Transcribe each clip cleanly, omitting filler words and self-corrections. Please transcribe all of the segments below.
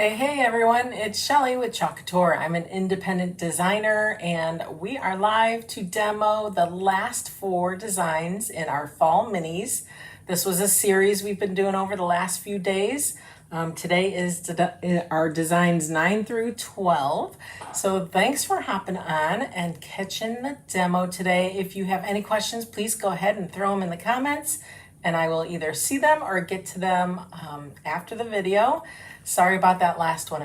Hey everyone, it's Shelly with Chalk Couture. I'm an independent designer and we are live to demo the last 4 designs in our fall minis. This was a series we've been doing over the last few days. Today is our designs 9 through 12. So thanks for hopping on and catching the demo today. If you have any questions, please go ahead and throw them in the comments and I will either see them or get to them after the video. Sorry about that last one.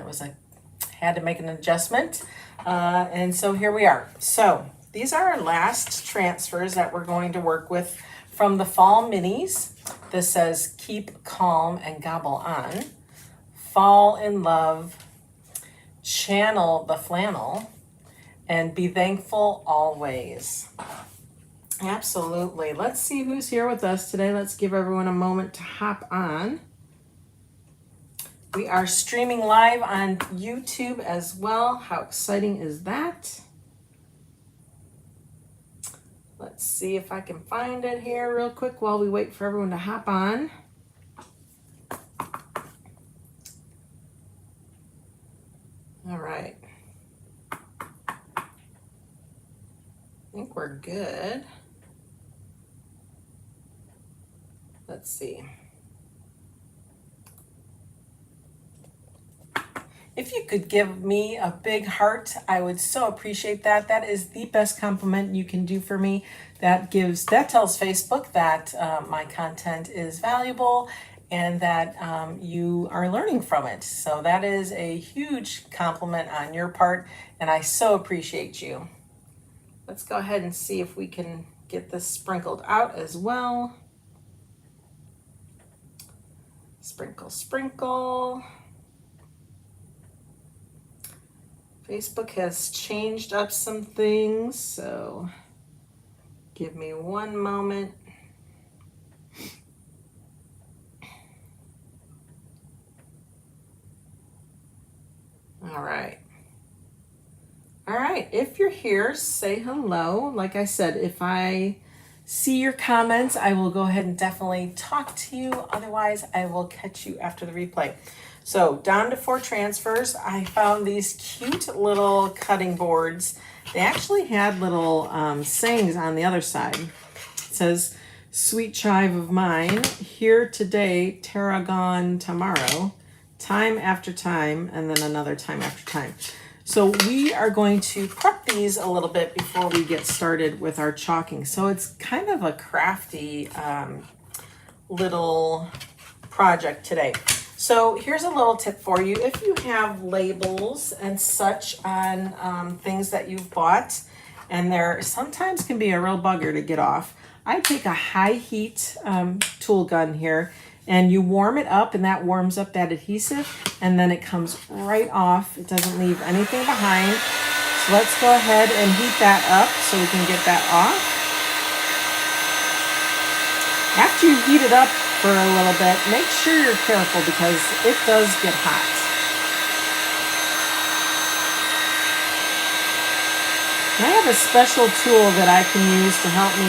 Had to make an adjustment. And so here we are. So these are our last transfers that we're going to work with from the fall minis. This says keep calm and gobble on, fall in love, channel the flannel, and be thankful always. Absolutely. Let's see who's here with us today. Let's give everyone a moment to hop on. We are streaming live on YouTube as well. How exciting is that? Let's see if I can find it here real quick while we wait for everyone to hop on. All right. I think we're good. Let's see. If you could give me a big heart, I would so appreciate that. That is the best compliment you can do for me. That tells Facebook that my content is valuable and that you are learning from it. So that is a huge compliment on your part, and I so appreciate you. Let's go ahead and see if we can get this sprinkled out as well. Sprinkle, sprinkle. Facebook has changed up some things, so give me one moment. All right. All right, if you're here, say hello. Like I said, if I see your comments, I will go ahead and definitely talk to you. Otherwise, I will catch you after the replay. So down to 4 transfers. I found these cute little cutting boards. They actually had little sayings on the other side. It says, sweet chive of mine, here today, tarragon tomorrow, time after time, and then another time after time. So we are going to prep these a little bit before we get started with our chalking. So it's kind of a crafty little project today. So here's a little tip for you. If you have labels and such on things that you've bought, and there sometimes can be a real bugger to get off, I take a high heat tool gun here, and you warm it up, and that warms up that adhesive, and then it comes right off. It doesn't leave anything behind. So let's go ahead and heat that up so we can get that off. After you heat it up for a little bit, make sure you're careful because it does get hot. And I have a special tool that I can use to help me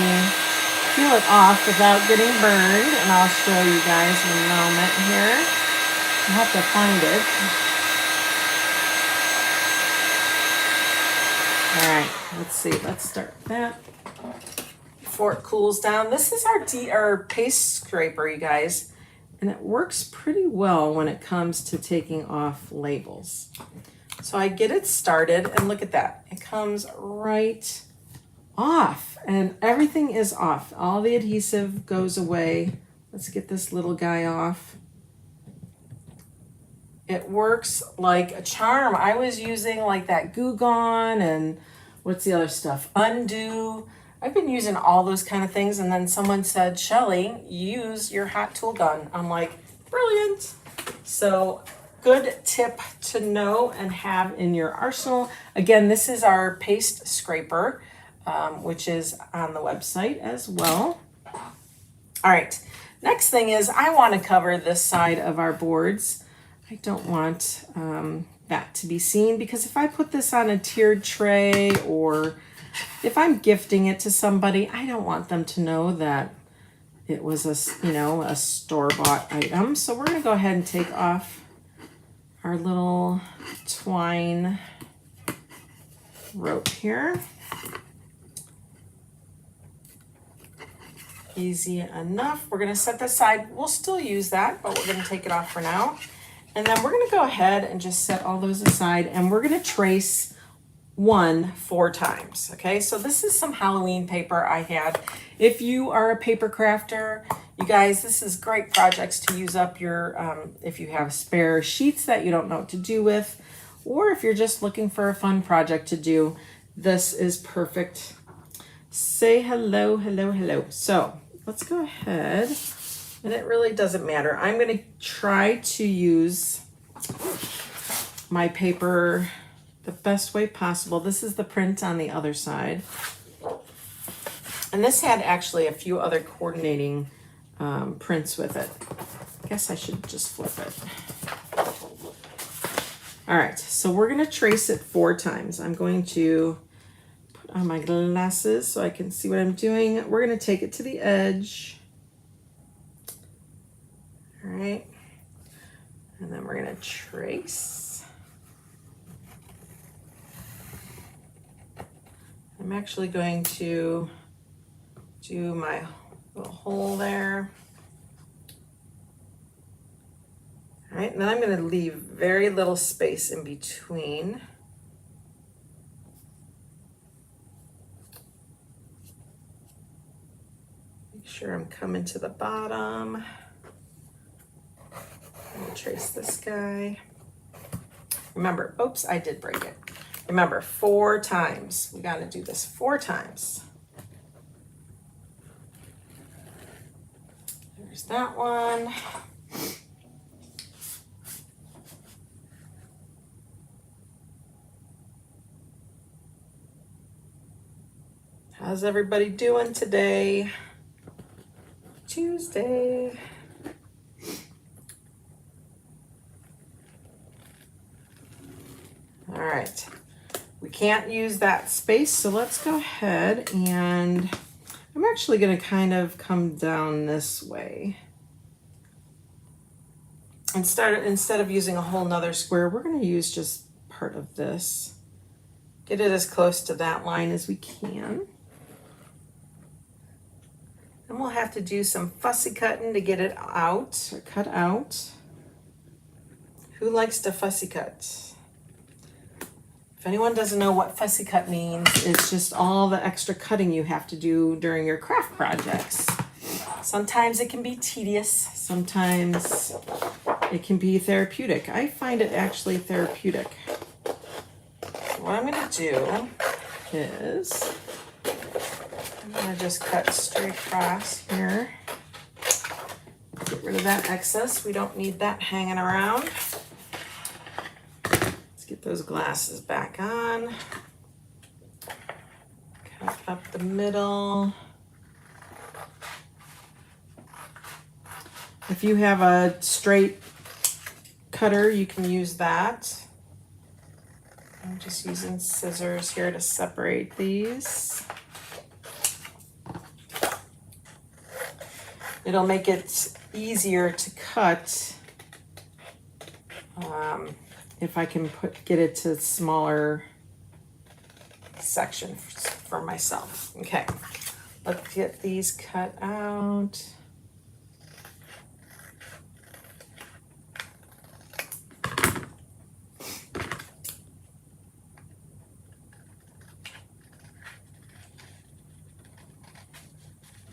peel it off without getting burned, and I'll show you guys in a moment here. I'll have to find it. All right, let's see. Let's start that before it cools down. This is our paste scraper, you guys, and it works pretty well when it comes to taking off labels. So I get it started, and look at that. It comes right off, and everything is off. All the adhesive goes away. Let's get this little guy off. It works like a charm. I was using like that Goo Gone and what's the other stuff? Undo. I've been using all those kind of things, and then someone said, Shelly, use your hot tool gun. I'm like, brilliant. So good tip to know and have in your arsenal. Again, this is our paste scraper, which is on the website as well. All right, next thing is I want to cover this side of our boards. I don't want that to be seen, because if I put this on a tiered tray or if I'm gifting it to somebody, I don't want them to know that it was a store-bought item. So we're going to go ahead and take off our little twine rope here. Easy enough. We're going to set this aside. We'll still use that, but we're going to take it off for now. And then we're going to go ahead and just set all those aside, and we're going to trace 4 times. Okay, so this is some Halloween paper I had. If you are a paper crafter, you guys, this is great projects to use up your, if you have spare sheets that you don't know what to do with, or if you're just looking for a fun project to do, this is perfect. Say hello, hello, hello. So let's go ahead, and it really doesn't matter. I'm going to try to use my paper the best way possible. This is the print on the other side. And this had actually a few other coordinating prints with it. I guess I should just flip it. All right, so we're going to trace it 4 times. I'm going to put on my glasses so I can see what I'm doing. We're going to take it to the edge. All right, and then we're going to trace. I'm actually going to do my little hole there. All right, and then I'm going to leave very little space in between. Make sure I'm coming to the bottom. I'm going to trace this guy. Remember, oops, I did break it. Remember, 4 times. We got to do this 4 times. There's that one. How's everybody doing today? Tuesday. All right. We can't use that space, so let's go ahead, and I'm actually going to kind of come down this way. Instead of using a whole nother square, we're going to use just part of this. Get it as close to that line as we can. And we'll have to do some fussy cutting to get it out, or cut out. Who likes to fussy cut? If anyone doesn't know what fussy cut means, it's just all the extra cutting you have to do during your craft projects. Sometimes it can be tedious, sometimes it can be therapeutic. I find it actually therapeutic. So what I'm going to do is I'm going to just cut straight across here. Get rid of that excess. We don't need that hanging around. Get those glasses back on. Cut up the middle. If you have a straight cutter, you can use that. I'm just using scissors here to separate these. It'll make it easier to cut if I can get it to smaller section for myself. Okay, let's get these cut out.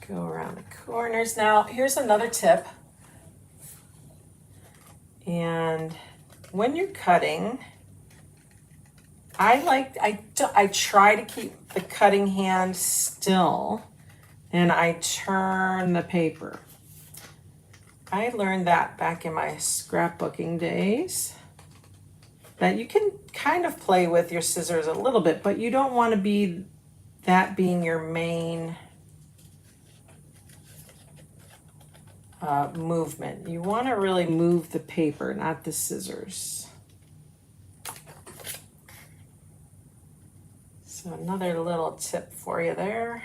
Go around the corners. Now, here's another tip. And when you're cutting, I try to keep the cutting hand still, and I turn the paper. I learned that back in my scrapbooking days, that you can kind of play with your scissors a little bit, but you don't want to be that being your main movement. You want to really move the paper, not the scissors. So another little tip for you there.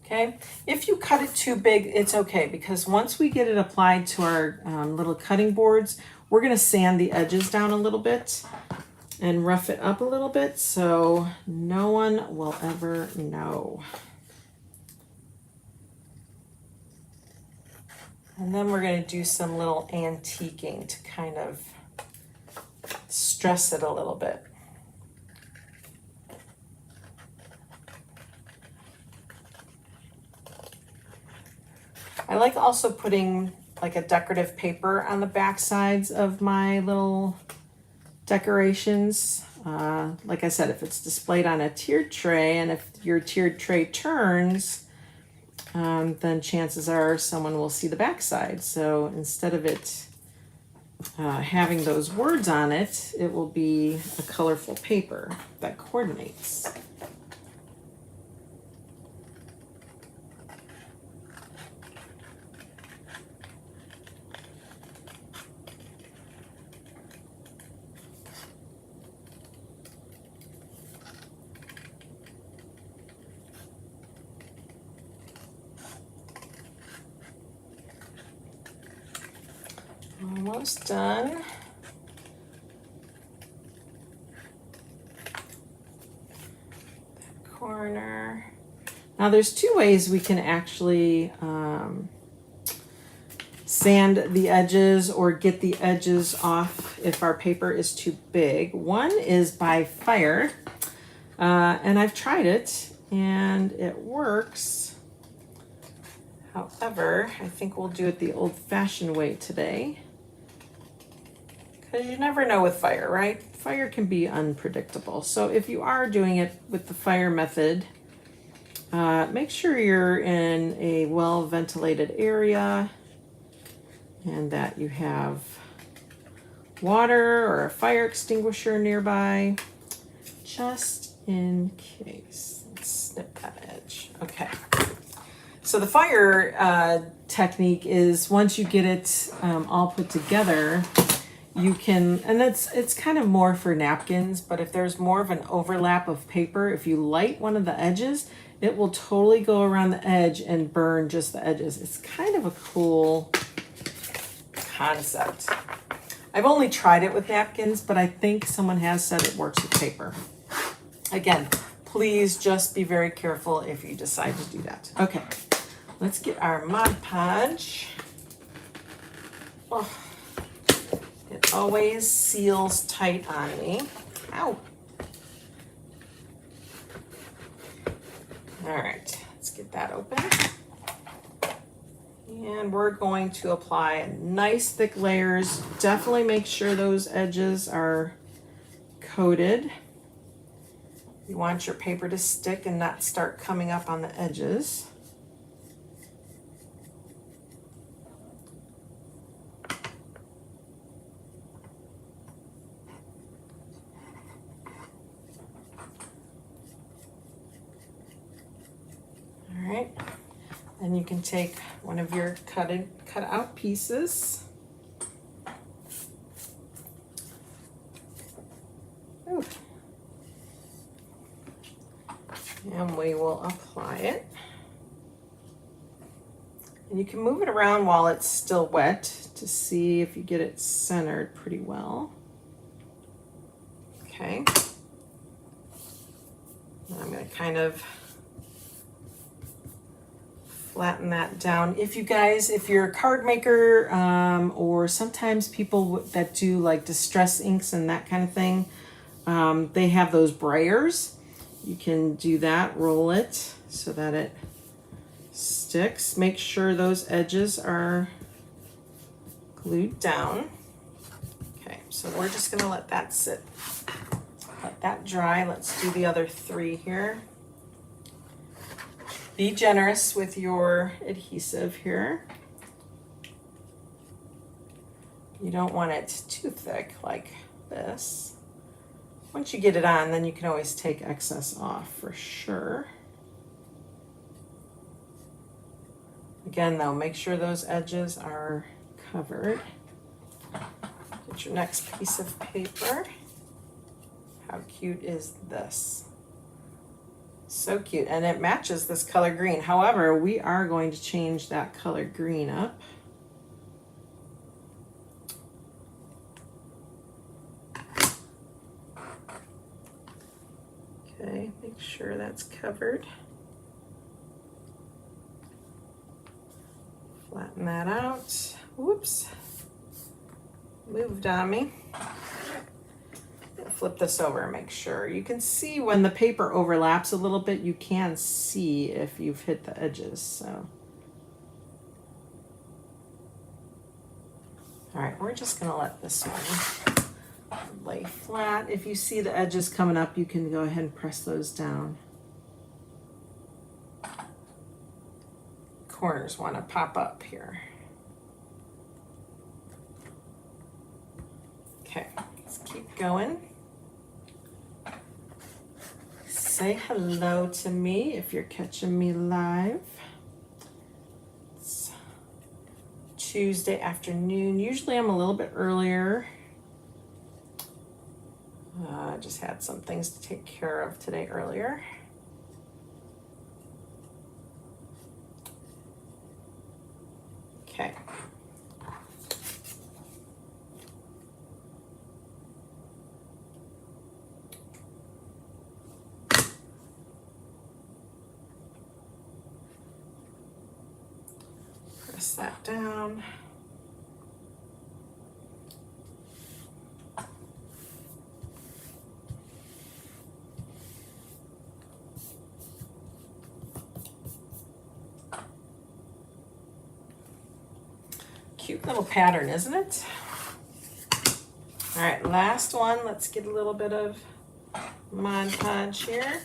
Okay, if you cut it too big, it's okay, because once we get it applied to our little cutting boards, we're gonna sand the edges down a little bit and rough it up a little bit so no one will ever know. And then we're gonna do some little antiquing to kind of stress it a little bit. I like also putting like a decorative paper on the back sides of my little decorations. Like I said, if it's displayed on a tiered tray, and if your tiered tray turns, then chances are someone will see the back side. So instead of it having those words on it, it will be a colorful paper that coordinates. Almost done. That corner. Now there's two ways we can actually sand the edges or get the edges off if our paper is too big. One is by fire, and I've tried it and it works. However, I think we'll do it the old-fashioned way today, because you never know with fire, right? Fire can be unpredictable. So if you are doing it with the fire method, make sure you're in a well-ventilated area and that you have water or a fire extinguisher nearby, just in case. Let's snip that edge. Okay. So the fire technique is, once you get it all put together, you can, and it's kind of more for napkins, but if there's more of an overlap of paper, if you light one of the edges, it will totally go around the edge and burn just the edges. It's kind of a cool concept. I've only tried it with napkins, but I think someone has said it works with paper. Again, please just be very careful if you decide to do that. Okay, let's get our Mod Podge. Oh, it always seals tight on me. Ow. All right, let's get that open. And we're going to apply nice thick layers. Definitely make sure those edges are coated. You want your paper to stick and not start coming up on the edges. All right, then you can take one of your cut out pieces. Ooh. And we will apply it. And you can move it around while it's still wet to see if you get it centered pretty well. Okay. And I'm going to kind of flatten that down. If you're a card maker, or sometimes people that do like distress inks and that kind of thing, they have those brayers. You can do that, roll it so that it sticks. Make sure those edges are glued down. Okay, so we're just gonna let that sit. Let that dry. Let's do the other three here. Be generous with your adhesive here. You don't want it too thick like this. Once you get it on, then you can always take excess off for sure. Again though, make sure those edges are covered. Get your next piece of paper. How cute is this? So cute, and it matches this color green. However, we are going to change that color green up. Okay, make sure that's covered. Flatten that out. Whoops. Moved on me. Flip this over and make sure. You can see when the paper overlaps a little bit, you can see if you've hit the edges. So, all right, we're just gonna let this one lay flat. If you see the edges coming up, you can go ahead and press those down. Corners want to pop up here. Okay, let's keep going. Say hello to me if you're catching me live. It's Tuesday afternoon. Usually I'm a little bit earlier. I just had some things to take care of today earlier. Okay. Press that down. Cute little pattern, isn't it? All right, last one. Let's get a little bit of Mod Podge here.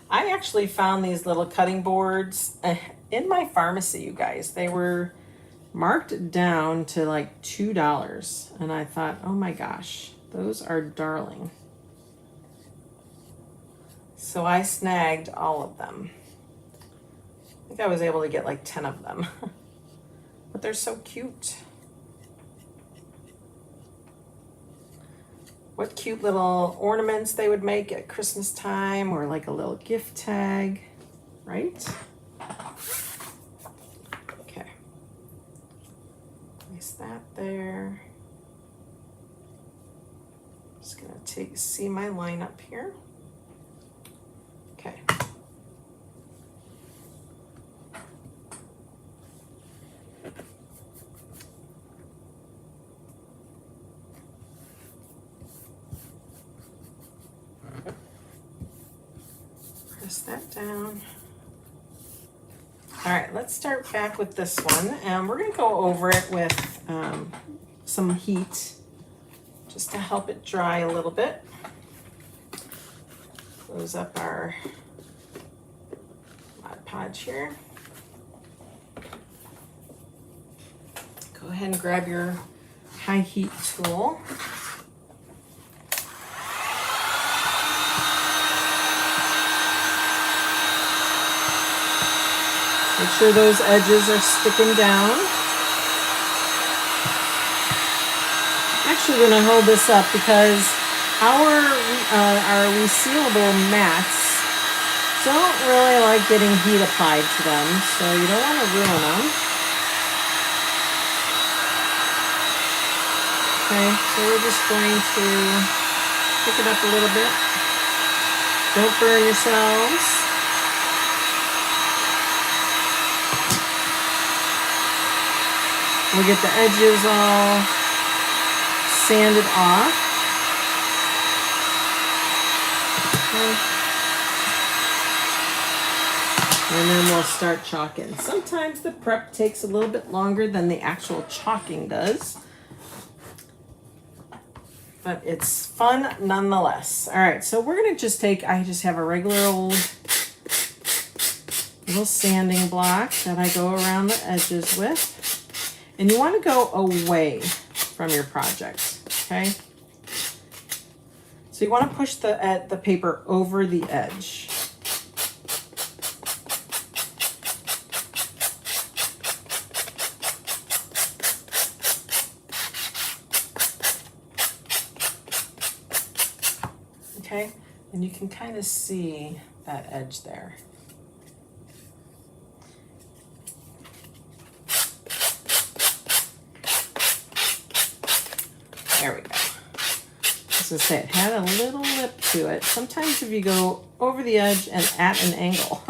I actually found these little cutting boards in my pharmacy, you guys. They were marked down to like $2. And I thought, oh my gosh, those are darling. So I snagged all of them. I think I was able to get like 10 of them. But they're so cute. What cute little ornaments they would make at Christmas time, or like a little gift tag, right? Okay. Place that there. Just gonna see my line up here. Okay. Press that down. All right, let's start back with this one. And we're gonna go over it with some heat just to help it dry a little bit. Close up our Mod Podge here. Go ahead and grab your high heat tool. Make sure those edges are sticking down. I'm actually going to hold this up because our resealable mats don't really like getting heat applied to them, so you don't want to ruin them. Okay, so we're just going to pick it up a little bit. Don't burn yourselves. We'll get the edges all sanded off. Okay. And then we'll start chalking. Sometimes the prep takes a little bit longer than the actual chalking does, but it's fun nonetheless. All right, so we're gonna just I just have a regular old little sanding block that I go around the edges with. And you want to go away from your project, okay? So you want to push the paper over the edge. Okay, and you can kind of see that edge there. There we go. As I say, it had a little lip to it. Sometimes if you go over the edge and at an angle,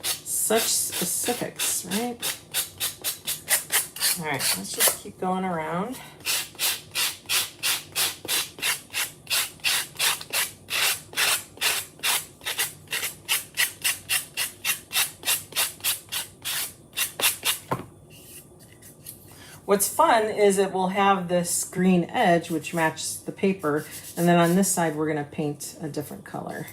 such specifics, right? All right, let's just keep going around. What's fun is it will have this green edge which matches the paper, and then on this side we're going to paint a different color.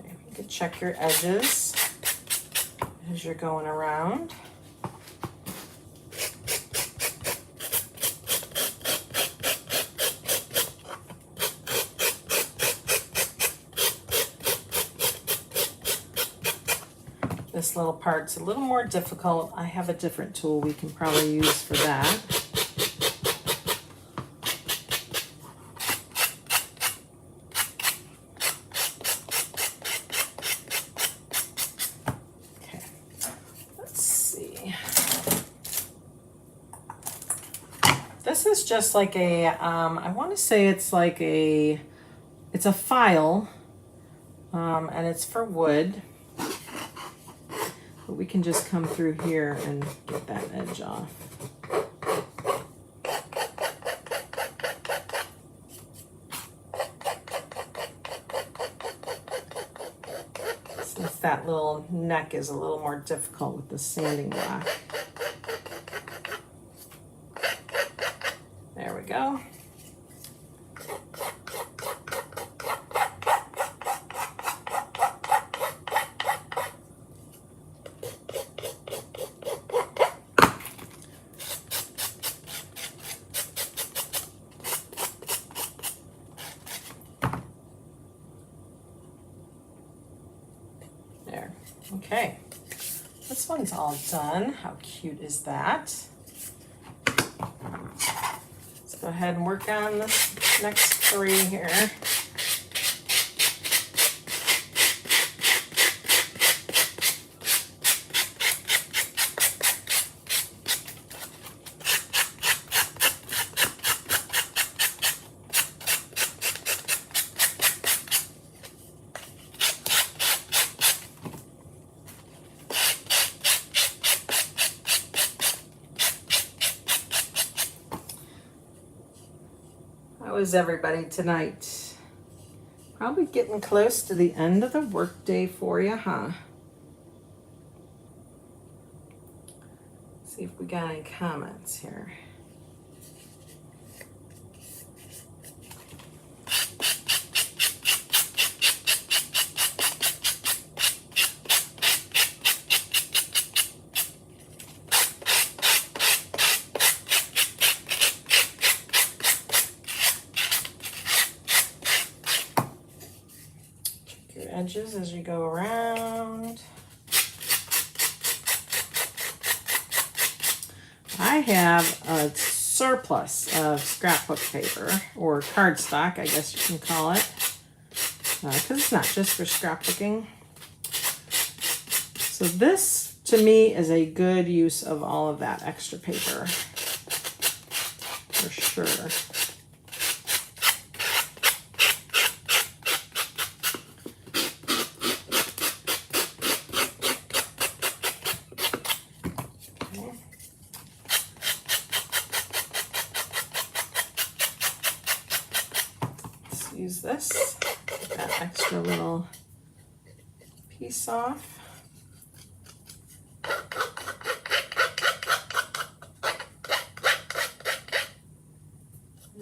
Okay, you can check your edges as you're going around. This little part's a little more difficult. I have a different tool we can probably use for that. Okay, let's see. This is just like a, I want to say it's like it's a file, and it's for wood. But we can just come through here and get that edge off. Since that little neck is a little more difficult with the sanding block. There we go. There. Okay. This one's all done. How cute is that? Let's go ahead and work on this next three here. How is everybody tonight? Probably getting close to the end of the workday for you, huh? See if we got any comments here. Edges as you go around. I have a surplus of scrapbook paper, or cardstock, I guess you can call it, because it's not just for scrapbooking. So this, to me, is a good use of all of that extra paper, for sure. Use this, get that extra little piece off.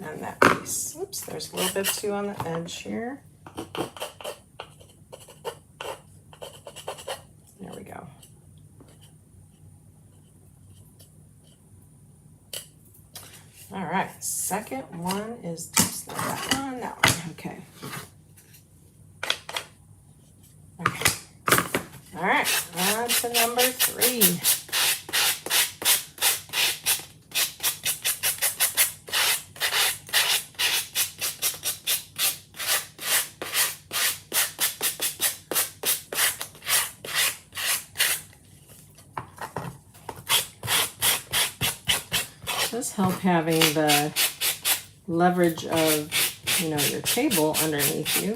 And that piece. Oops, there's a little bit too on the edge here. There we go. All right, second one is just not that one, that one, okay. All right, on to number 3. It does help having the leverage of, you know, your table underneath you.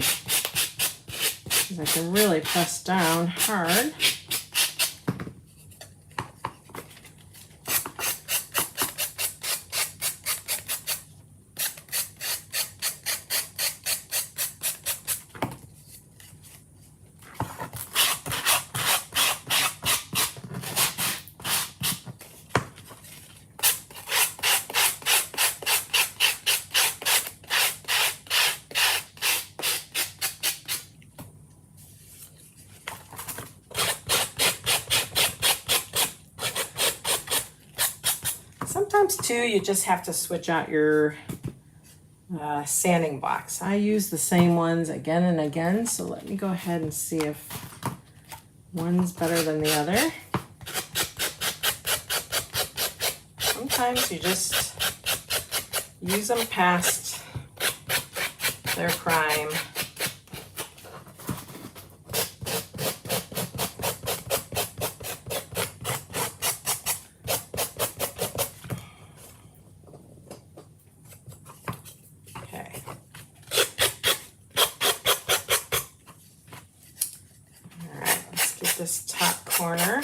I can really press down hard. Sometimes too, you just have to switch out your sanding blocks. I use the same ones again and again, so let me go ahead and see if one's better than the other. Sometimes you just use them past their prime. This top corner.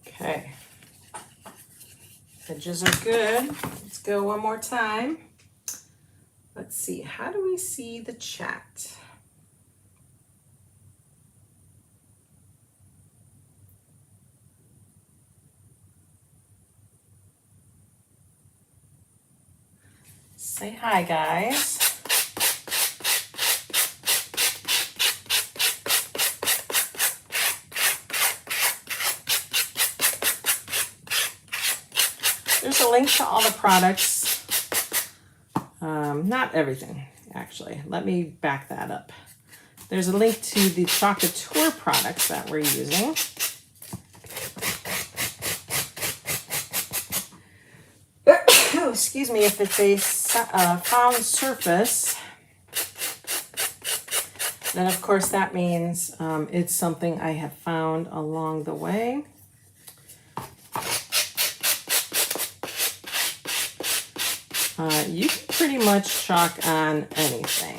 Okay. Edges are good. Let's go one more time. Let's see, how do we see the chat? Say hi, guys. There's a link to all the products. Not everything, actually. Let me back that up. There's a link to the Chocateur products that we're using. Excuse me, if it's a found surface, then of course that means it's something I have found along the way. You can pretty much chalk on anything.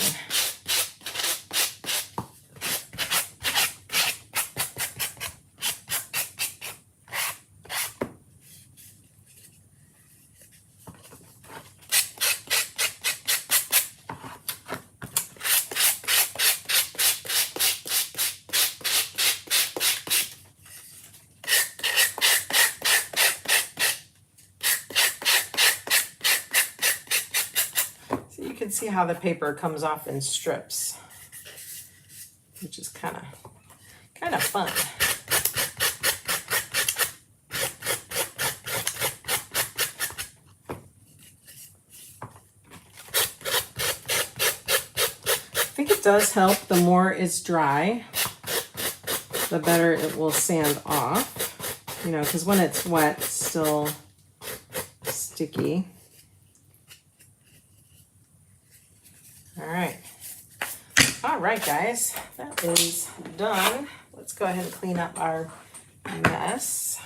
You can see how the paper comes off in strips, which is kind of fun. I think it does help. The more it's dry, the better it will sand off. You know, because when it's wet, it's still sticky. All right, guys, that is done. Let's go ahead and clean up our mess.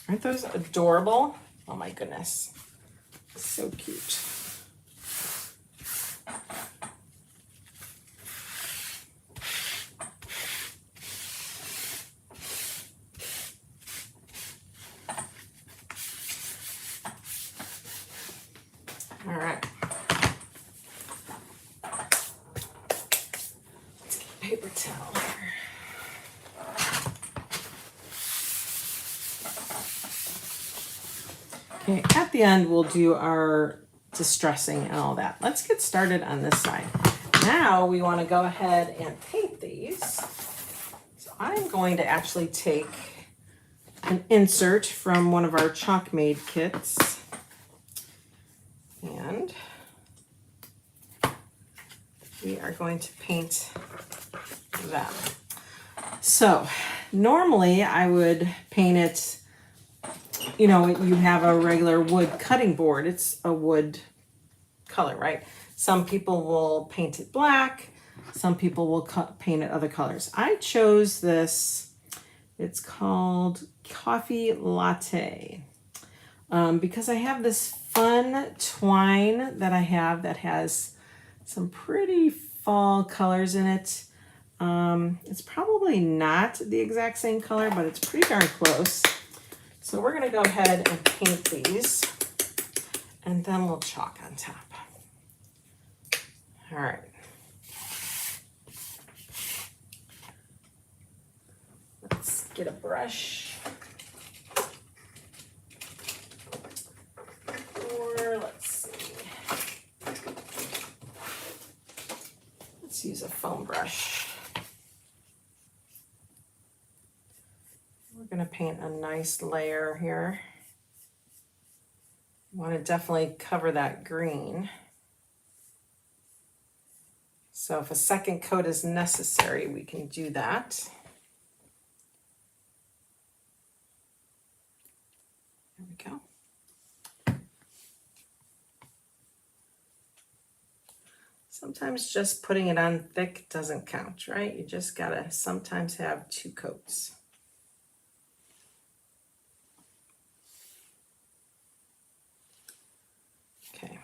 Aren't those adorable? Oh my goodness, so cute. All right. Paper towel here. Okay, at the end we'll do our distressing and all that. Let's get started on this side. Now we want to go ahead and paint these. I'm going to actually take an insert from one of our chalk made kits, and we are going to paint them. So normally I would paint it, you know, you have a regular wood cutting board. It's a wood color, right? Some people will paint it black. Some people will paint it other colors. I chose this. It's called Coffee Latte because I have this fun twine that I have that has some pretty fall colors in it. It's probably not the exact same color, but it's pretty darn close. So we're gonna go ahead and paint these, and then we'll chalk on top. All right. Let's get a brush. Or let's see. Let's use a foam brush. We're going to paint a nice layer here. You want to definitely cover that green. So if a second coat is necessary, we can do that. There we go. Sometimes just putting it on thick doesn't count, right? You just gotta sometimes have 2 coats. Okay.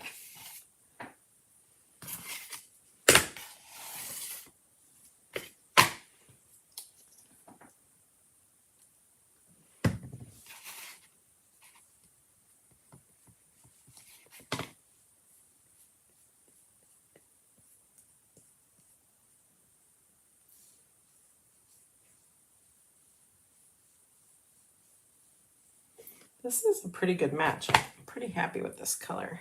This is a pretty good match. I'm pretty happy with this color.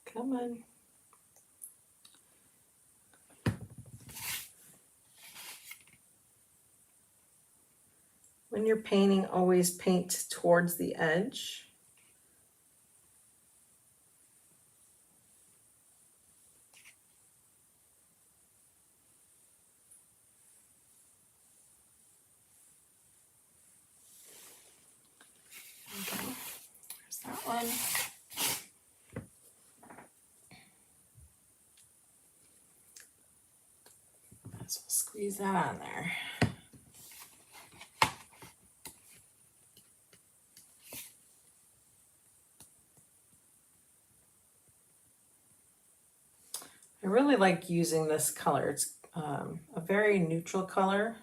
Come on. When you're painting, always paint towards the edge. Okay, there's that one. Might as well squeeze that on there. I really like using this color. It's a very neutral color.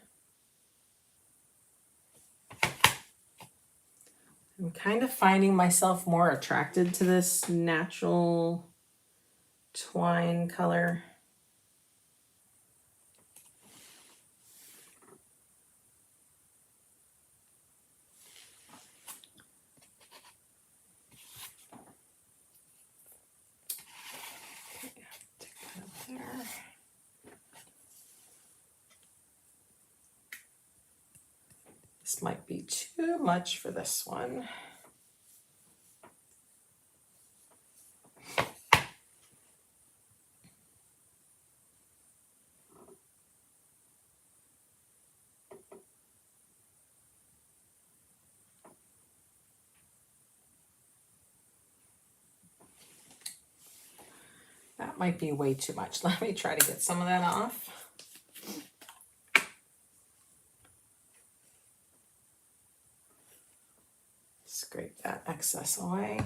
I'm kind of finding myself more attracted to this natural twine color. Okay, take that up there. This might be too much for this one. That might be way too much. Let me try to get some of that off. Scrape that excess away.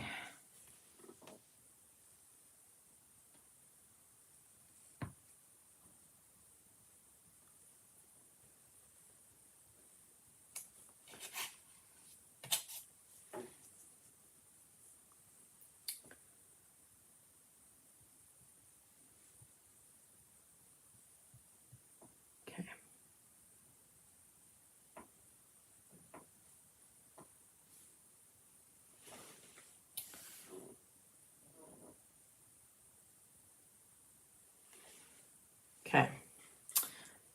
Okay.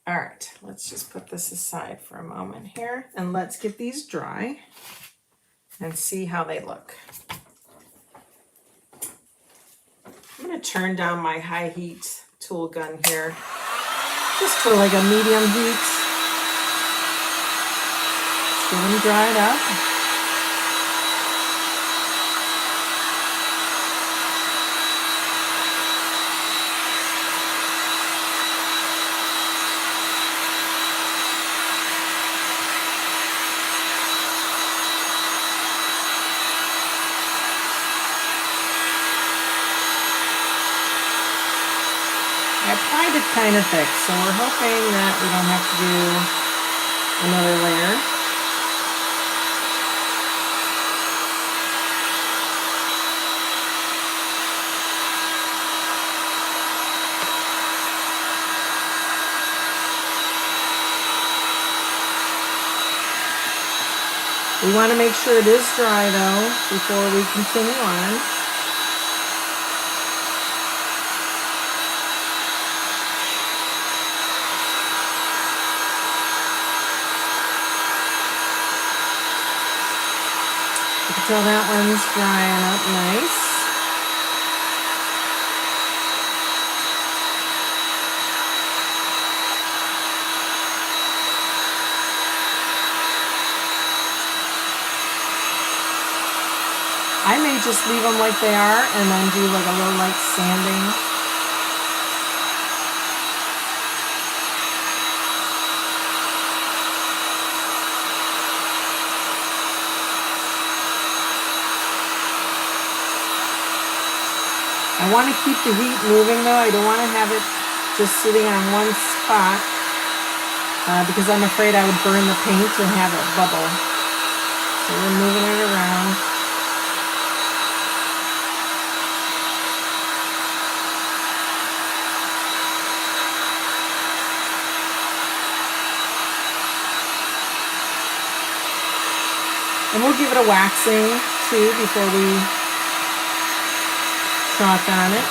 All right, let's just put this aside for a moment here and let's get these dry and see how they look. I'm going to turn down my high heat tool gun here just to like a medium heat. Let's get them dried up. I applied it kind of thick, so we're hoping that we don't have to do another layer. We want to make sure it is dry though before we continue on. So that one's drying up nice. I may just leave them like they are and then do like a little light sanding. I want to keep the heat moving though. I don't want to have it just sitting on one spot because I'm afraid I would burn the paint and have it bubble. So we're moving it around. And we'll give it a waxing too before we chalk on it.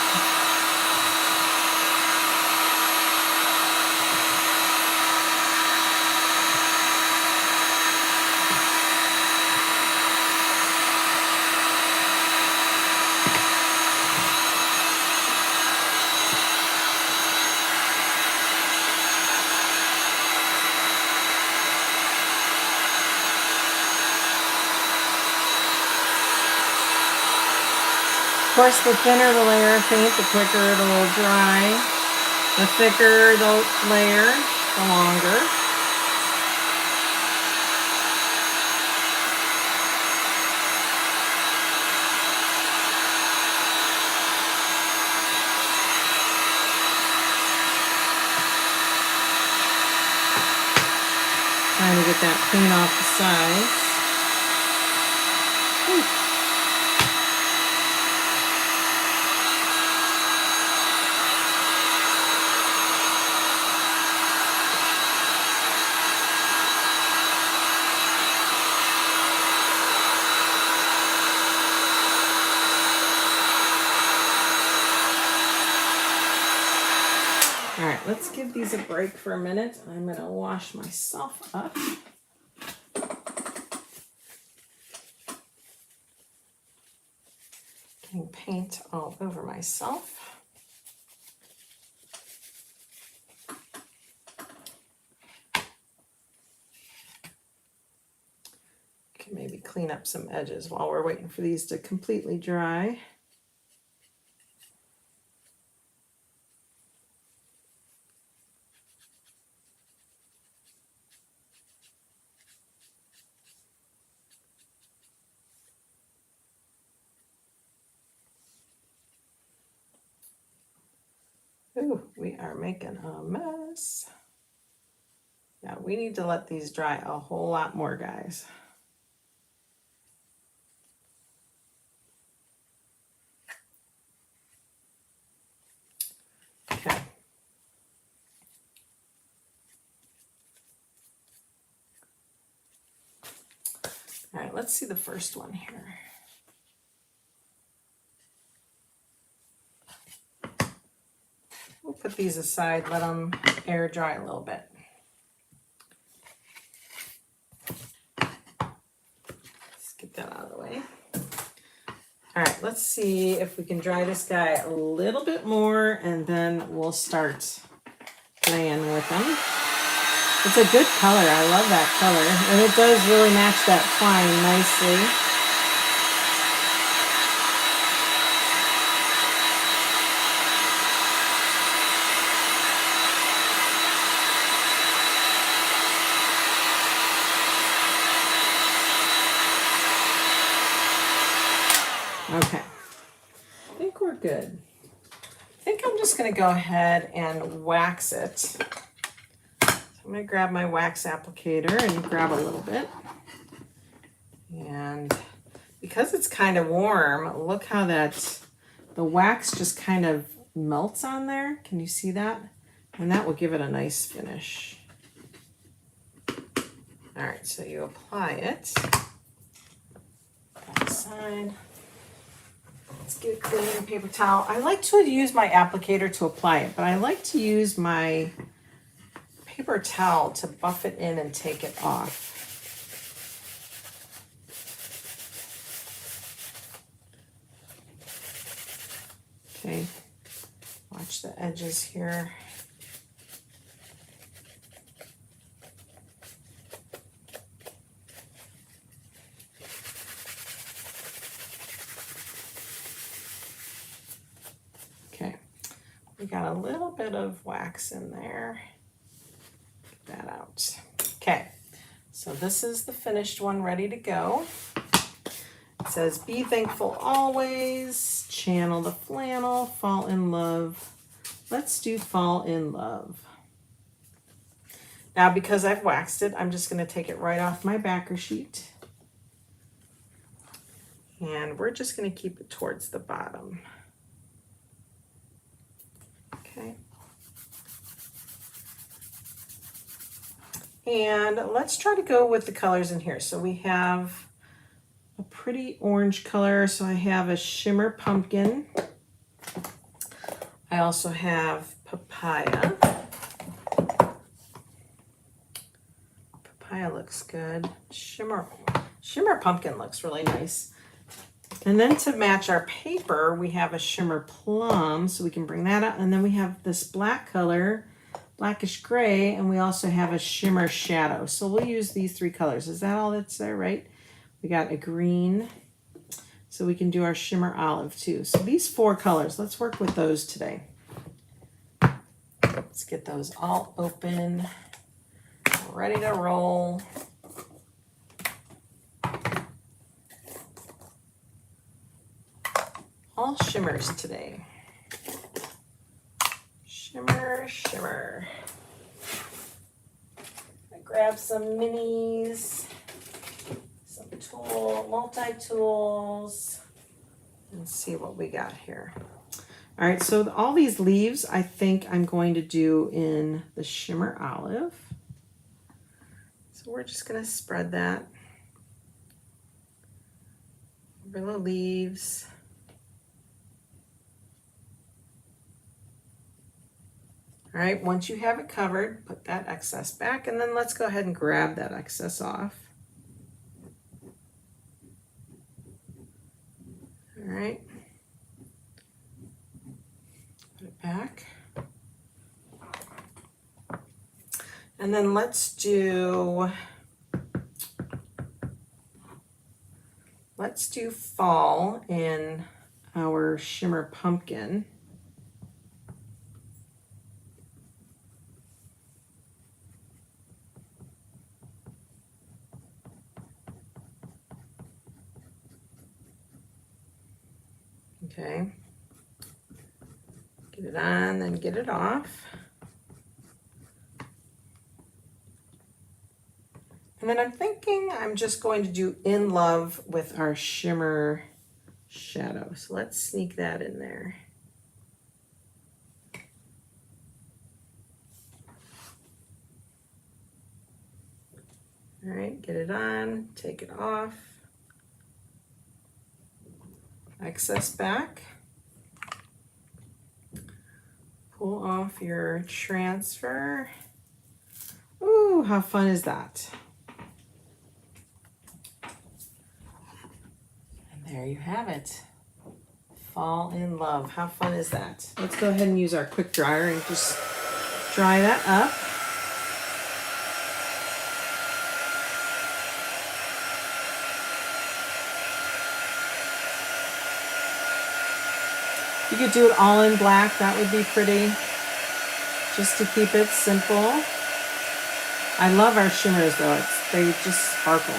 Of course, the thinner the layer of paint, the quicker it'll dry. The thicker the layer, the longer. Trying to get that paint off the sides. Ooh. All right, let's give these a break for a minute. I'm going to wash myself up. Getting paint all over myself. Can maybe clean up some edges while we're waiting for these to completely dry. Ooh, we are making a mess. Yeah, we need to let these dry a whole lot more, guys. Okay. All right, let's see the first one here. Oop. put these aside, let them air dry a little bit. Let's get that out of the way. All right, let's see if we can dry this guy a little bit more, and then we'll start playing with him. It's a good color. I love that color. And it does really match that twine nicely. Okay. I think we're good. I think I'm just going to go ahead and wax it. I'm going to grab my wax applicator and grab a little bit. And because it's kind of warm, look how the wax just kind of melts on there. Can you see that? And that will give it a nice finish. All right, so you apply it. That side. Let's get a clean paper towel. I like to use my applicator to apply it, but I like to use my paper towel to buff it in and take it off. Okay, watch the edges here. Okay, we got a little bit of wax in there. That out. Okay, so this is the finished one ready to go. It says, be thankful always, channel the flannel, fall in love. Let's do fall in love. Now, because I've waxed it, I'm just going to take it right off my backer sheet. And we're just going to keep it towards the bottom. Okay. And let's try to go with the colors in here. So we have a pretty orange color. So I have a shimmer pumpkin. I also have papaya. Papaya looks good. Shimmer pumpkin looks really nice. And then to match our paper, we have a shimmer plum. So we can bring that out. And then we have this black color, blackish gray, and we also have a shimmer shadow. So we'll use these three colors. Is that all that's there, right? We got a green, so we can do our shimmer olive too. So these four colors, let's work with those today. Let's get those all open, ready to roll. All shimmers today. Shimmer, shimmer. I grab some minis, some multi-tools, and see what we got here. All right, so all these leaves, I think I'm going to do in the shimmer olive. So we're just gonna spread that over the leaves. All right, once you have it covered, put that excess back, and then let's go ahead and grab that excess off. All right, put it back. And then let's do fall in our shimmer pumpkin. Okay, get it on, then get it off. And then I'm thinking I'm just going to do in love with our shimmer shadow. So let's sneak that in there. All right, get it on, take it off. Excess back. Pull off your transfer. Ooh, how fun is that? And there you have it. Fall in love. How fun is that? Let's go ahead and use our quick dryer and just dry that up. You could do it all in black. That would be pretty. Just to keep it simple. I love our shimmers though. They just sparkle.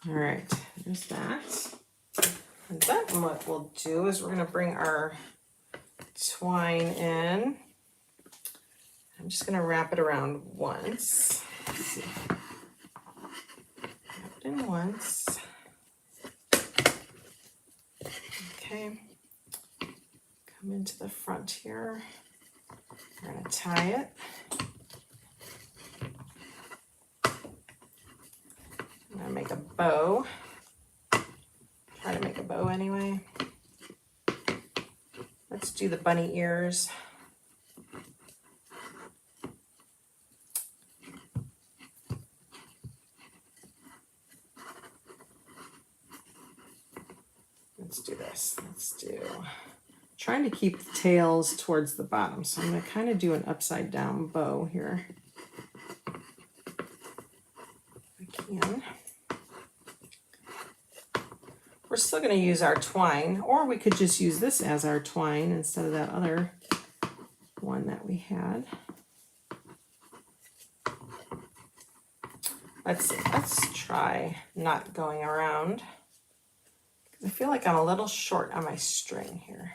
All right, there's that. And then what we'll do is we're going to bring our twine in. I'm just going to wrap it around once. Let's see. Wrap it in once. Okay. Come into the front here. We're going to tie it. I'm going to make a bow. Try to make a bow anyway. Let's do the bunny ears. Let's do this. Trying to keep the tails towards the bottom. So I'm going to kind of do an upside down bow here. If I can. We're still going to use our twine, or we could just use this as our twine instead of that other one that we had. Let's see, let's try not going around. I feel like I'm a little short on my string here.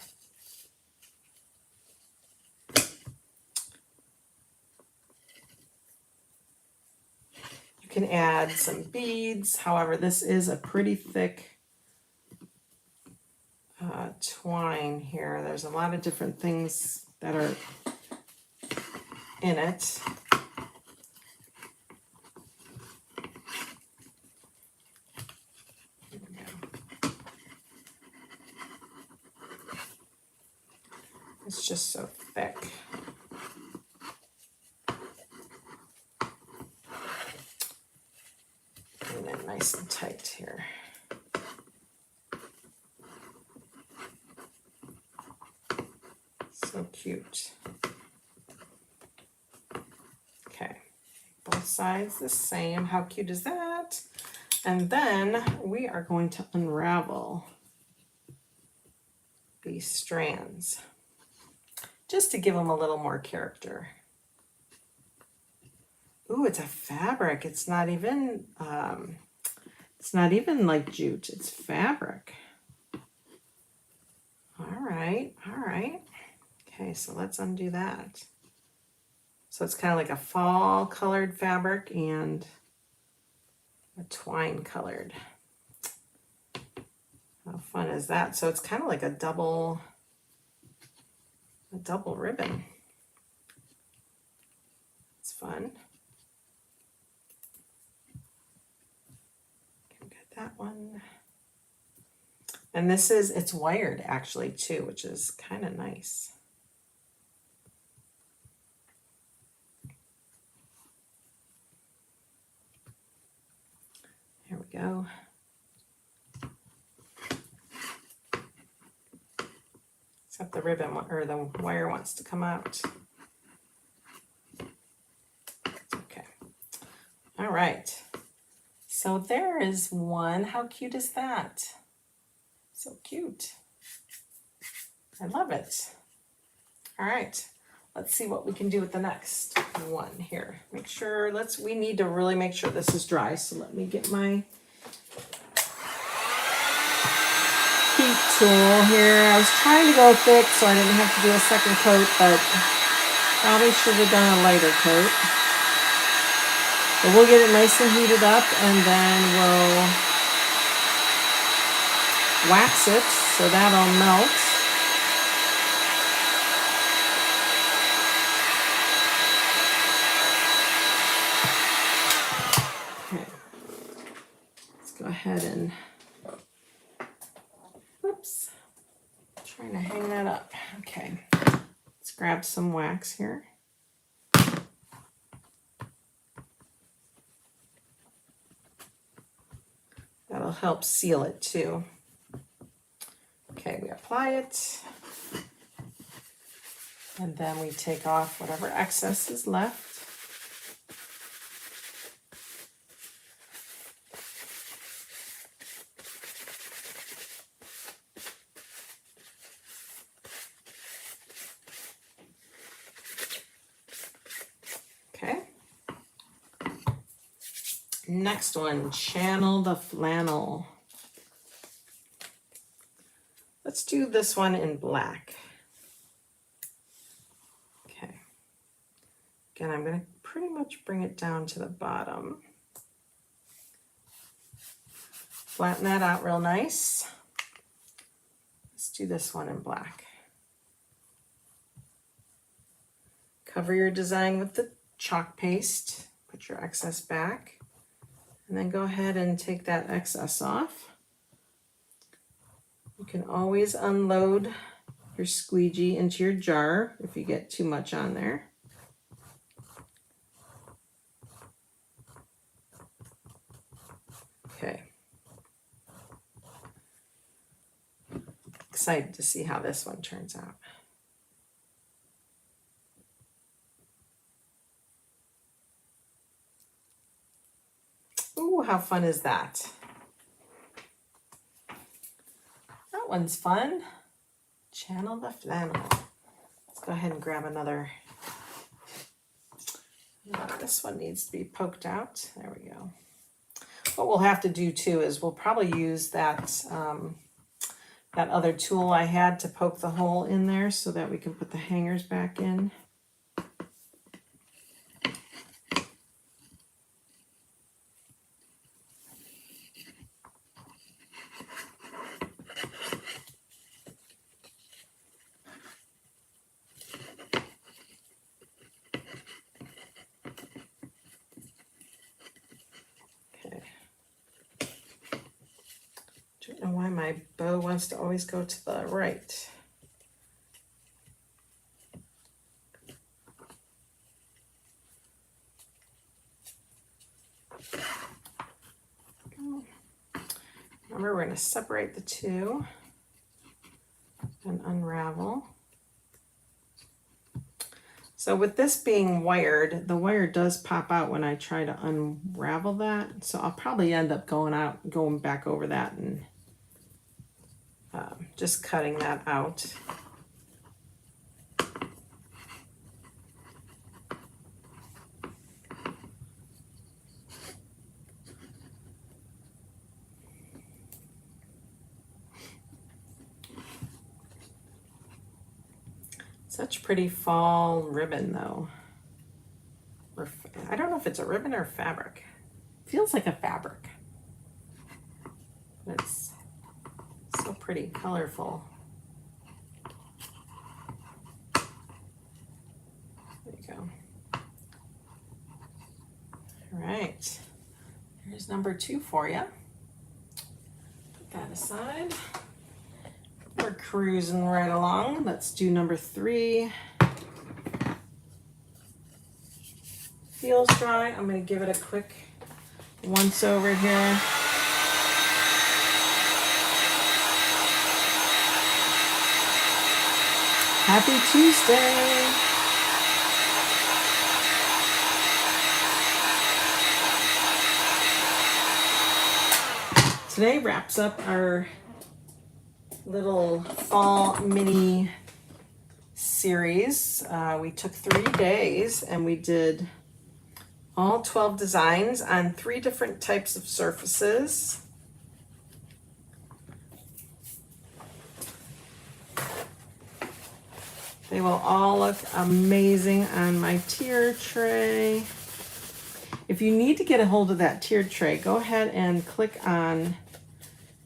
You can add some beads. However, this is a pretty thick twine here. There's a lot of different things that are in it. Here we go. It's just so thick. And then nice and tight here. So cute. Okay, both sides the same. How cute is that? And then we are going to unravel these strands just to give them a little more character. Ooh, it's a fabric. It's not even like jute. It's fabric. All right, all right. Okay, so let's undo that. So it's kind of like a fall colored fabric and a twine colored. How fun is that? So it's kind of like a double ribbon. It's fun. Can get that one. And it's wired actually too, which is kind of nice. Here we go. Except the ribbon or the wire wants to come out. Okay. All right. So there is one. How cute is that? So cute. I love it. All right. Let's see what we can do with the next one here. We need to really make sure this is dry. So let me get my heat tool here. I was trying to go thick so I didn't have to do a second coat, but probably should have done a lighter coat. But we'll get it nice and heated up and then we'll wax it so that'll melt. ahead and, oops, trying to hang that up. Okay, let's grab some wax here. That'll help seal it too. Okay, we apply it. And then we take off whatever excess is left. Okay. Next one, channel the flannel. Let's do this one in black. Okay. Again, I'm going to pretty much bring it down to the bottom. Flatten that out real nice. Let's do this one in black. Cover your design with the chalk paste. Put your excess back. And then go ahead and take that excess off. You can always unload your squeegee into your jar if you get too much on there. Okay. Excited to see how this one turns out. Ooh, how fun is that? That one's fun. Channel the flannel. Let's go ahead and grab another. This one needs to be poked out. There we go. What we'll have to do too is we'll probably use that that other tool I had to poke the hole in there so that we can put the hangers back in. Don't know why my bow wants to always go to the right. Remember, we're going to separate the two and unravel. So with this being wired, the wire does pop out when I try to unravel that. So I'll probably end up going back over that and just cutting that out. Such pretty fall ribbon though. I don't know if it's a ribbon or fabric. Feels like a fabric. It's so pretty, colorful. There you go. All right, here's number 2 for you. Put that aside. We're cruising right along. Let's do number 3. Feels dry. I'm going to give it a quick once over here. Happy Tuesday. Today wraps up our little fall mini series. We took 3 days and we did all 12 designs on 3 different types of surfaces. They will all look amazing on my tier tray. If you need to get a hold of that tier tray, go ahead and click on,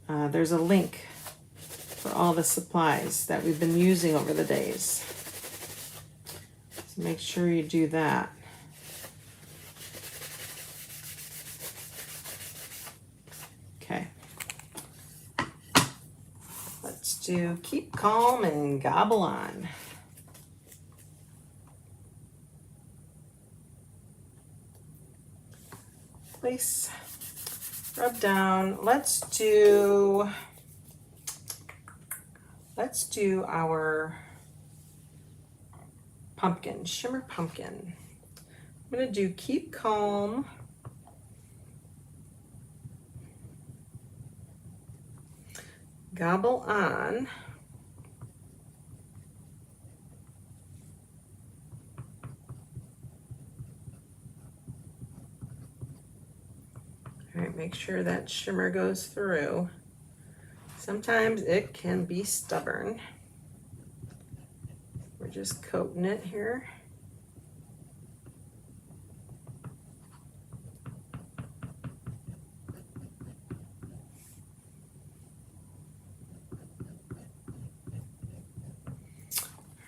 there's a link for all the supplies that we've been using over the days. So make sure you do that. Okay, do keep calm and gobble on. Place, rub down. Let's do our pumpkin, shimmer pumpkin. I'm gonna do keep calm. Gobble on. All right, make sure that shimmer goes through. Sometimes it can be stubborn. We're just coating it here.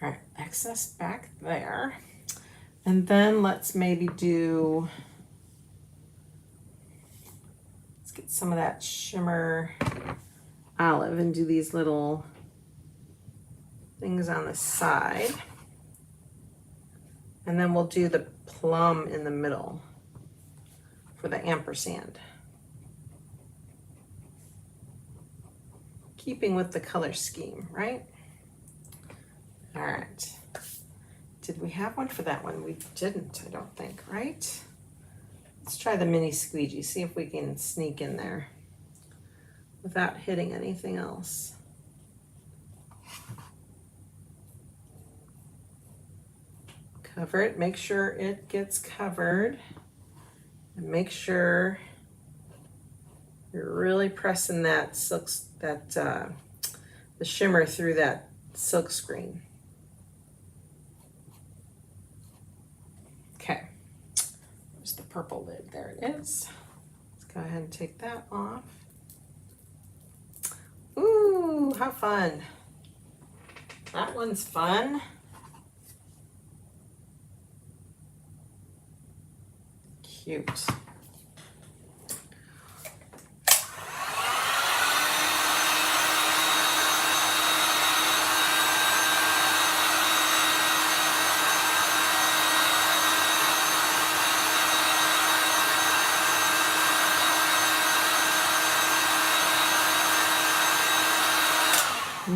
All right, excess back there. And then let's maybe do, let's get some of that shimmer olive and do these little things on the side. And then we'll do the plum in the middle for the ampersand. Keeping with the color scheme, right? All right. Did we have one for that one? We didn't, I don't think, right? Let's try the mini squeegee, see if we can sneak in there without hitting anything else. Cover it, make sure it gets covered, and make sure you're really pressing that silk, the shimmer through that silk screen. Okay, there's the purple lid, there it is. Let's go ahead and take that off. Ooh, how fun. That one's fun. Cute.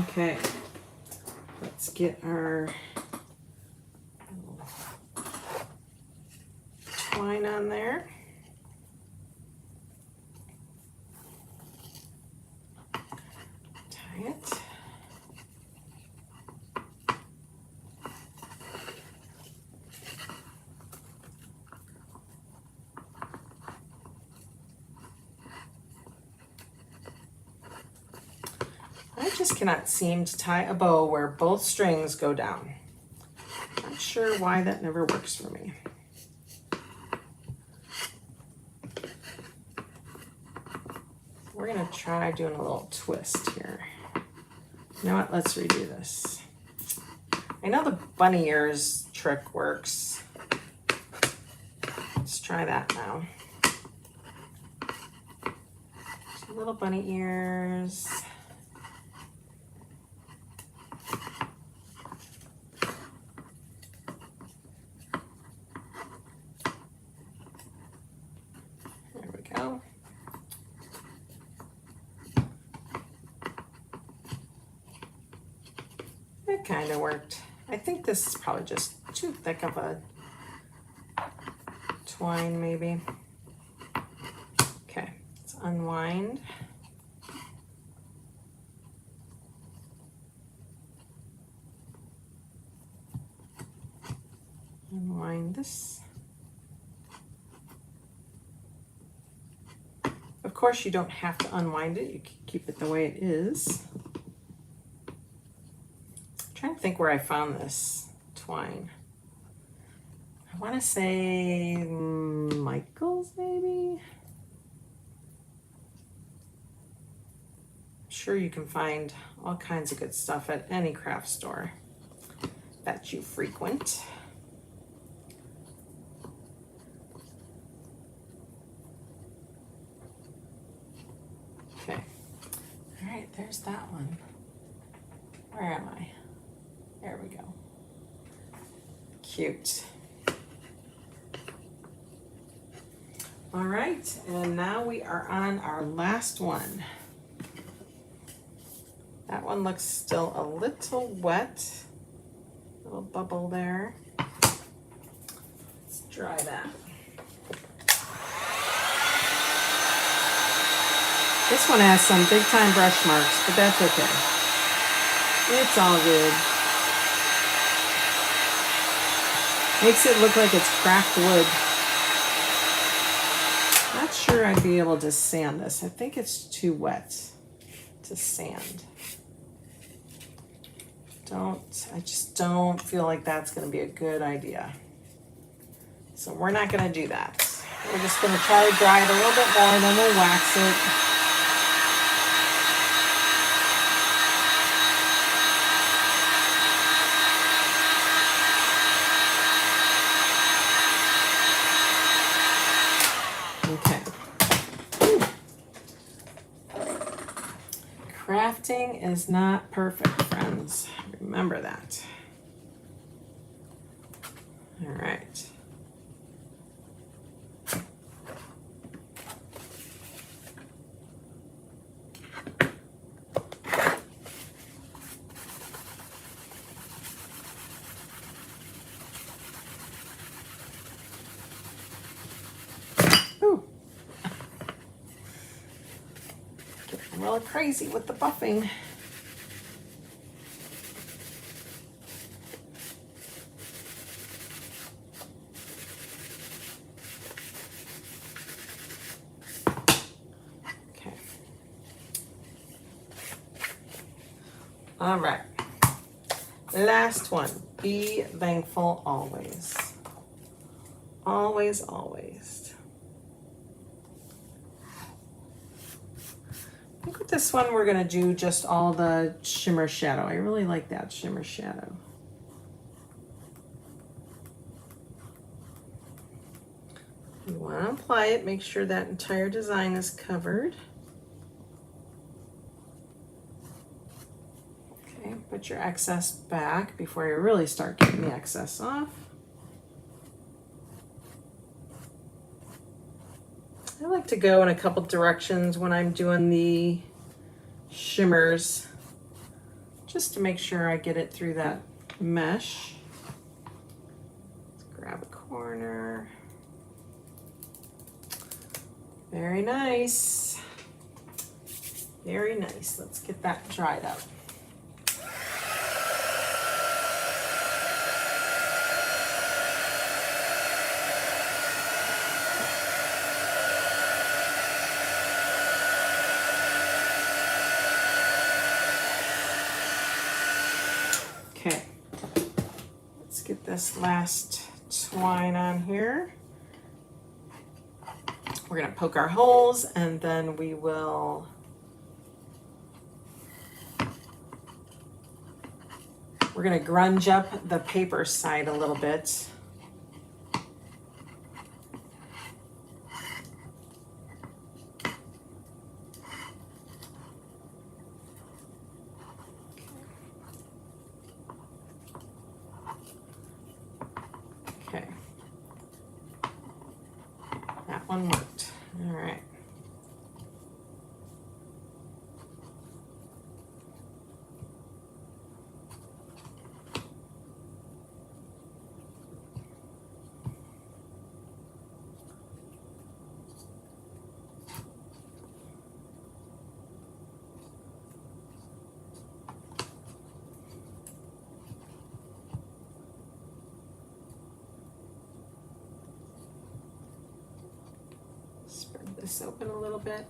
Okay, let's get our twine on there. Tie it. I just cannot seem to tie a bow where both strings go down. Not sure why that never works for me. We're gonna try doing a little twist here. You know what, let's redo this. I know the bunny ears trick works. Let's try that now. Just little bunny ears. There we go. It kind of worked. I think this is probably just too thick of a twine, maybe. Okay, let's unwind. Unwind this. Of course, you don't have to unwind it. You can keep it the way it is. I'm trying to think where I found this twine. I want to say Michael's, maybe? I'm sure you can find all kinds of good stuff at any craft store that you frequent. Okay, all right, there's that one. Where am I? There we go. Cute. All right, and now we are on our last one. That one looks still a little wet. Little bubble there. Let's dry that. This one has some big time brush marks, but that's okay. It's all good. Makes it look like it's cracked wood. Not sure I'd be able to sand this. I think it's too wet to sand. I just don't feel like that's going to be a good idea. So we're not going to do that. We're just going to try to dry it a little bit more and then we'll wax it. Crafting is not perfect, friends. Remember that. All right. Getting really crazy with the buffing. All right, last one, be thankful always. Always, always. I think with this one, we're gonna do just all the shimmer shadow. I really like that shimmer shadow. You wanna apply it, make sure that entire design is covered. Put your excess back before you really start getting the excess off. I like to go in a couple directions when I'm doing the shimmers, just to make sure I get it through that mesh. Let's grab a corner. Very nice. Very nice. Let's get that dried up. Okay, let's get this last twine on here. We're gonna poke our holes and then we will we're gonna grunge up the paper side a little bit. One worked. All right. Spread this open a little bit.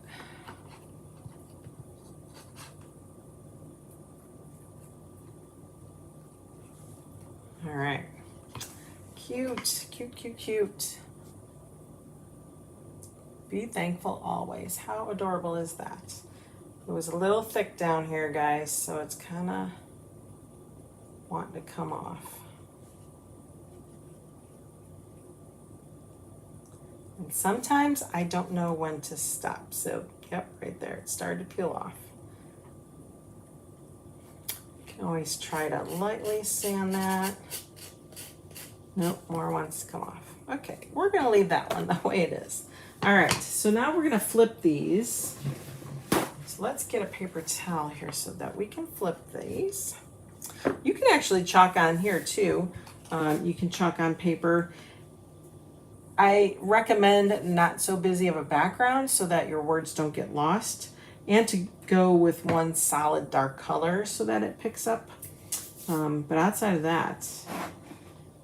All right. Cute, cute, cute, cute. Be thankful always. How adorable is that? It was a little thick down here, guys, so it's kind of wanting to come off. And sometimes I don't know when to stop. So, yep, right there. It started to peel off. can always try to lightly sand that. Nope, more wants to come off. Okay, we're gonna leave that one the way it is. All right, so now we're gonna flip these. So let's get a paper towel here so that we can flip these. You can actually chalk on here too. You can chalk on paper. I recommend not so busy of a background so that your words don't get lost, and to go with one solid dark color so that it picks up. But outside of that,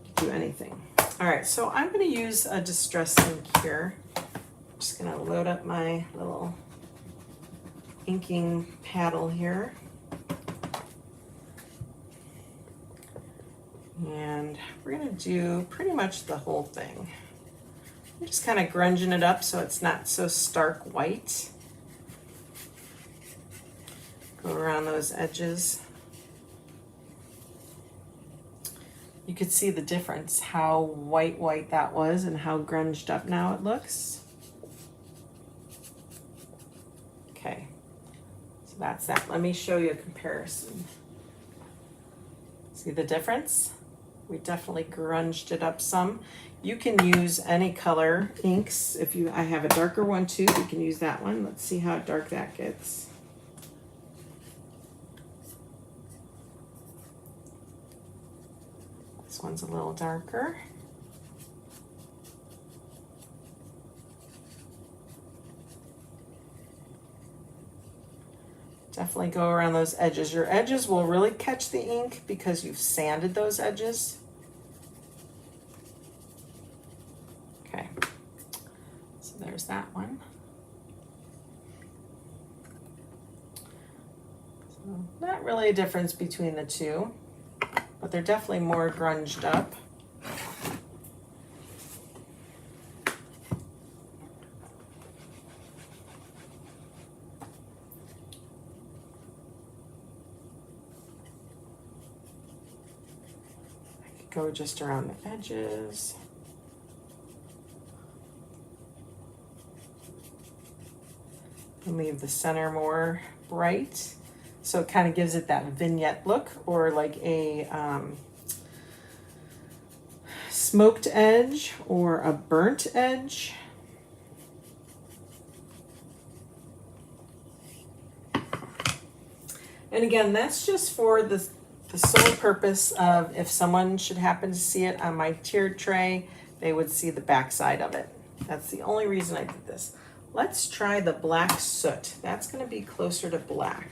you can do anything. All right, so I'm going to use a distress ink here. I'm just going to load up my little inking paddle here. And we're going to do pretty much the whole thing. I'm just kind of grunging it up so it's not so stark white. Go around those edges. You could see the difference, how white that was and how grunged up now it looks. Okay, so that's that. Let me show you a comparison. See the difference? We definitely grunged it up some. You can use any color inks. I have a darker one too, you can use that one. Let's see how dark that gets. This one's a little darker. Definitely go around those edges. Your edges will really catch the ink because you've sanded those edges. Okay, so there's that one. So not really a difference between the two, but they're definitely more grunged up. Go just around the edges. And leave the center more bright. So it kind of gives it that vignette look, or like a smoked edge or a burnt edge. And again, that's just for the sole purpose of if someone should happen to see it on my tiered tray, they would see the back side of it. That's the only reason I did this. Let's try the black soot. That's going to be closer to black.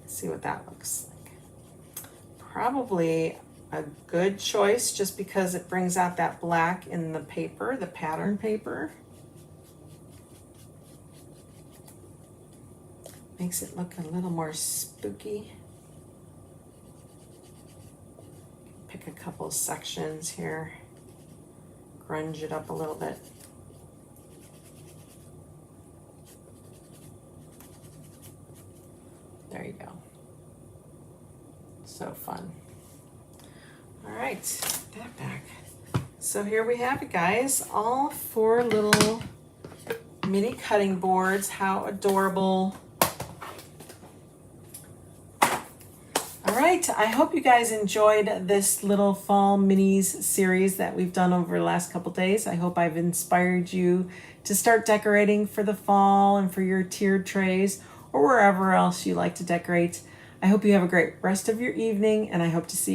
Let's see what that looks like. Probably a good choice just because it brings out that black in the paper, the pattern paper. Makes it look a little more spooky. Pick a couple sections here, grunge it up a little bit. There you go. So fun. All right, that back. So here we have it, guys. All 4 little mini cutting boards. How adorable. All right, I hope you guys enjoyed this little fall minis series that we've done over the last couple days. I hope I've inspired you to start decorating for the fall and for your tiered trays or wherever else you like to decorate. I hope you have a great rest of your evening, and I hope to see you